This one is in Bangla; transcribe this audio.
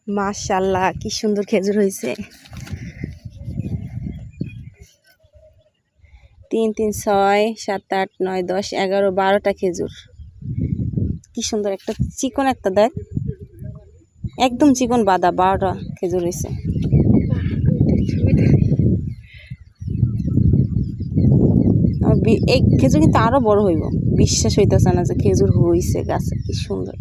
মাশাআল্লাহ কি সুন্দর খেজুর হয়েছে। 3 3 6 7 8 9 10 11 12টা খেজুর। কি সুন্দর একটা চিকন একটা দেখ, একদম চিকন বাদা 12টা খেজুর হয়েছে। এই খেজুর কিন্তু আরো বড় হইব, বিশ্বাস হইতেছে না যে খেজুর হইছে গাছে, কি সুন্দর।